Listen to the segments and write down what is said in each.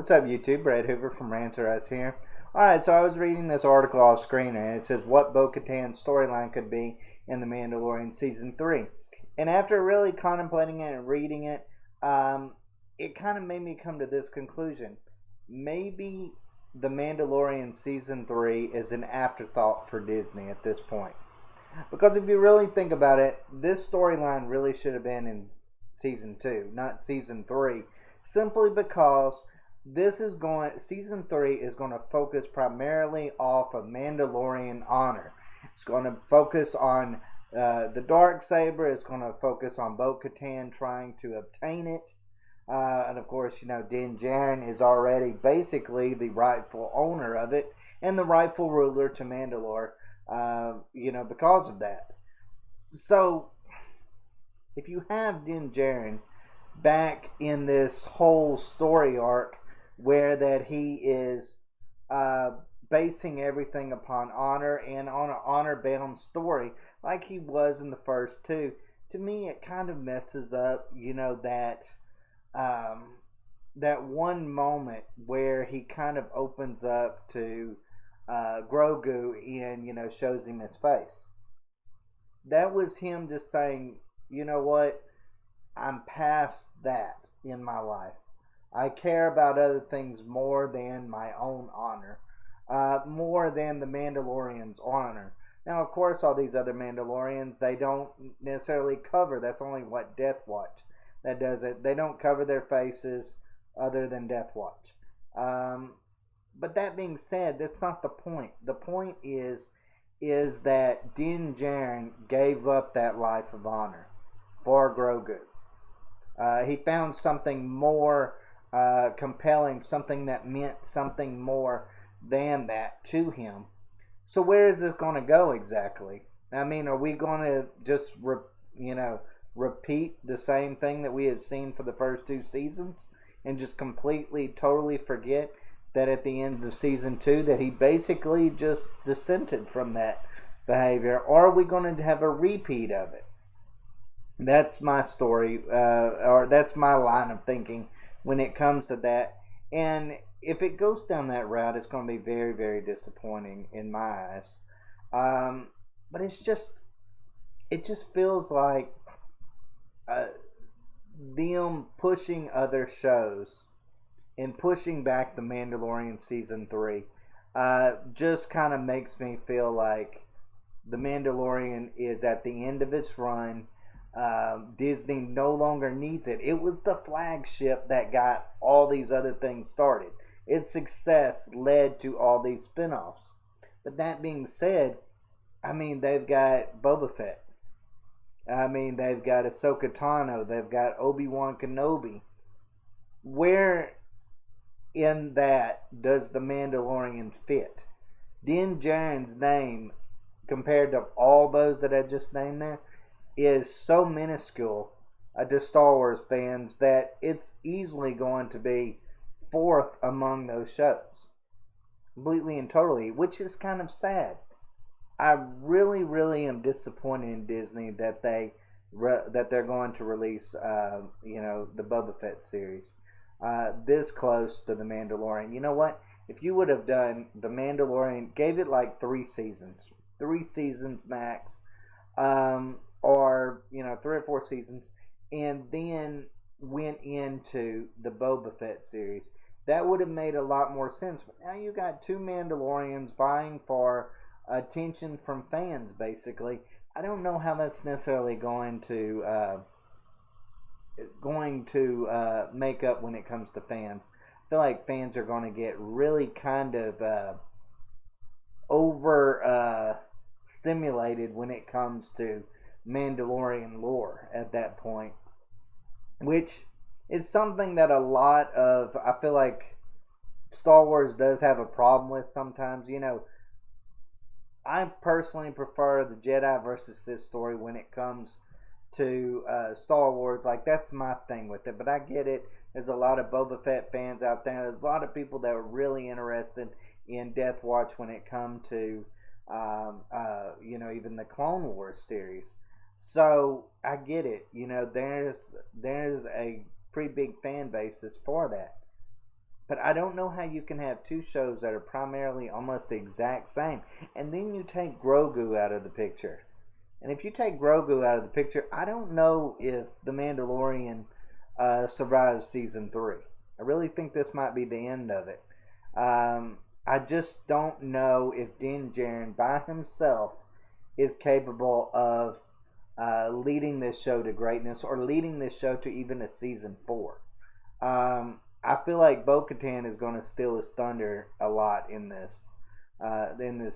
What's up, YouTube? Brad Hoover from Rants here. Alright, so I was reading this article off screen and it says what bo-katan's storyline could be in The Mandalorian Season 3. And after really contemplating it and reading it, it kind of made me come to this conclusion. Maybe The Mandalorian Season 3 is an afterthought for Disney at this point. Because if you really think about it, this storyline really should have been in Season 2, not Season 3. Simply because Season 3 is going to focus primarily off of Mandalorian honor. It's going to focus on the Darksaber. It's going to focus on Bo-Katan trying to obtain it. And of course, Din Djarin is already basically the rightful owner of it and the rightful ruler to Mandalore, because of that. So, if you have Din Djarin back in this whole story arc where that he is basing everything upon honor and on an honor-bound story like he was in the first two, to me it kind of messes up, that one moment where he kind of opens up to Grogu and, shows him his face. That was him just saying, you know what, I'm past that in my life. I care about other things more than my own honor, more than the Mandalorian's honor. Now, of course, all these other Mandalorians, they don't necessarily cover. That's only what Death Watch that does it. They don't cover their faces other than Death Watch. But that being said, that's not the point. The point is that Din Djarin gave up that life of honor for Grogu. He found something more compelling, something that meant something more than that to him. So where is this going to go exactly? I mean, are we going to just repeat the same thing that we have seen for the first two seasons and just completely, totally forget that at the end of season 2 that he basically just dissented from that behavior? Or are we going to have a repeat of it? That's my story, or that's my line of thinking when it comes to that. And if it goes down that route, it's going to be very, very disappointing in my eyes. But it just feels like them pushing other shows and pushing back The Mandalorian Season 3 just kind of makes me feel like The Mandalorian is at the end of its run. Disney no longer needs it. It was the flagship that got all these other things started. Its success led to all these spin-offs. But that being said, I mean, they've got Boba Fett. I mean, they've got Ahsoka Tano. They've got Obi-Wan Kenobi. Where in that does The Mandalorian fit? Din Djarin's name, compared to all those that I just named there, is so minuscule to Star Wars fans that it's easily going to be fourth among those shows, completely and totally, which is kind of sad. I really, really am disappointed in Disney that they're going to release, the Boba Fett series this close to The Mandalorian. You know what? If you would have done The Mandalorian, gave it like 3 seasons max, or 3 or 4 seasons, and then went into the Boba Fett series, that would have made a lot more sense. But now you got 2 Mandalorians vying for attention from fans, basically. I don't know how that's necessarily going to make up when it comes to fans. I feel like fans are going to get really kind of over stimulated when it comes to Mandalorian lore at that point, which is something that a lot of, I feel like, Star Wars does have a problem with sometimes. I personally prefer the Jedi versus Sith story when it comes to Star Wars. Like, that's my thing with it. But I get it. There's a lot of Boba Fett fans out there. There's a lot of people that are really interested in Death Watch when it comes to even the Clone Wars series. So I get it. There's a pretty big fan basis for that. But I don't know how you can have two shows that are primarily almost the exact same. And then you take Grogu out of the picture. And if you take Grogu out of the picture, I don't know if The Mandalorian survives season 3. I really think this might be the end of it. I just don't know if Din Djarin by himself is capable of leading this show to greatness or leading this show to even a season 4. I feel like Bo-Katan is going to steal his thunder a lot in this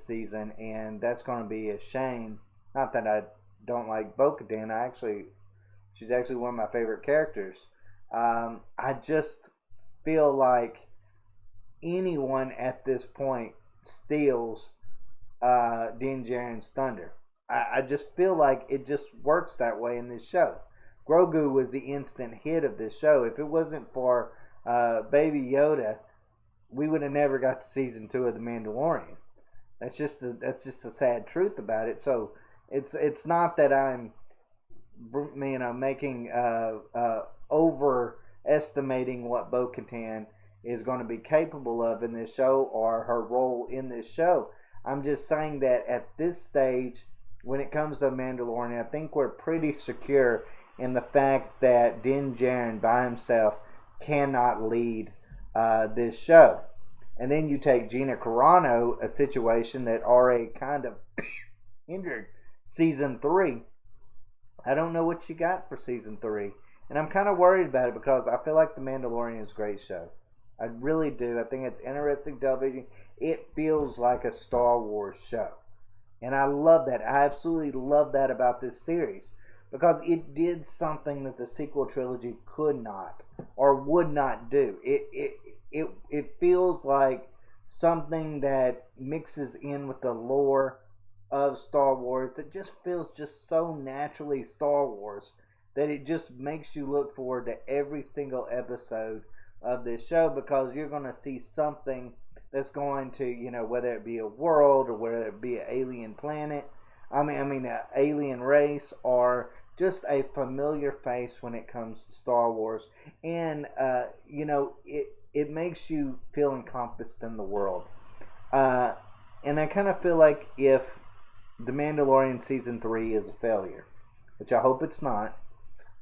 season, and that's going to be a shame. Not that I don't like Bo-Katan. She's actually one of my favorite characters. I just feel like anyone at this point steals Din Djarin's thunder. I just feel like it just works that way in this show. Grogu was the instant hit of this show. If it wasn't for Baby Yoda, we would have never got to season 2 of The Mandalorian. That's just the sad truth about it. So it's not that I'm making overestimating what Bo-Katan is going to be capable of in this show or her role in this show. I'm just saying that at this stage, when it comes to Mandalorian, I think we're pretty secure in the fact that Din Djarin by himself cannot lead this show. And then you take Gina Carano, a situation that already kind of hindered season 3. I don't know what you got for season 3. And I'm kind of worried about it because I feel like The Mandalorian is a great show. I really do. I think it's interesting television. It feels like a Star Wars show. And I love that. I absolutely love that about this series. Because it did something that the sequel trilogy could not or would not do. It feels like something that mixes in with the lore of Star Wars. It just feels just so naturally Star Wars that it just makes you look forward to every single episode of this show because you're going to see something that's going to, whether it be a world or whether it be an alien planet, an alien race, or just a familiar face when it comes to Star Wars. And, it makes you feel encompassed in the world. And I kind of feel like if The Mandalorian Season 3 is a failure, which I hope it's not,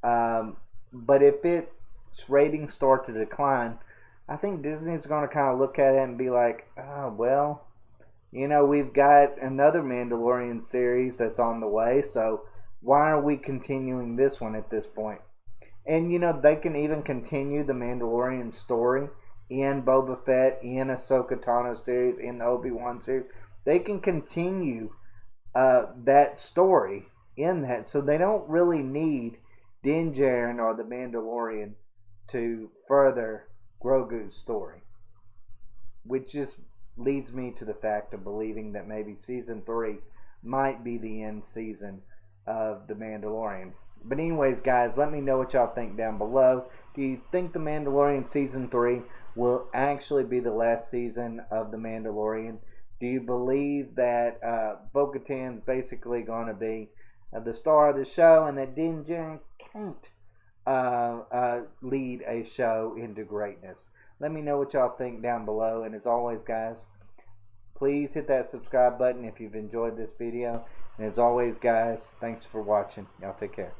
but if its ratings start to decline, I think Disney's going to kind of look at it and be like, oh, well, we've got another Mandalorian series that's on the way, so why are we continuing this one at this point? And, they can even continue the Mandalorian story in Boba Fett, in Ahsoka Tano series, in the Obi-Wan series. They can continue that story in that, so they don't really need Din Djarin or the Mandalorian to further Grogu's story, which just leads me to the fact of believing that maybe season 3 might be the end season of The Mandalorian. But anyways, guys, let me know what y'all think down below. Do you think The Mandalorian season 3 will actually be the last season of The Mandalorian? Do you believe that Bo-Katan's basically going to be the star of the show and that Din Djarin can't lead a show into greatness? Let me know what y'all think down below. And as always, guys, please hit that subscribe button if you've enjoyed this video. And as always, guys, thanks for watching. Y'all take care.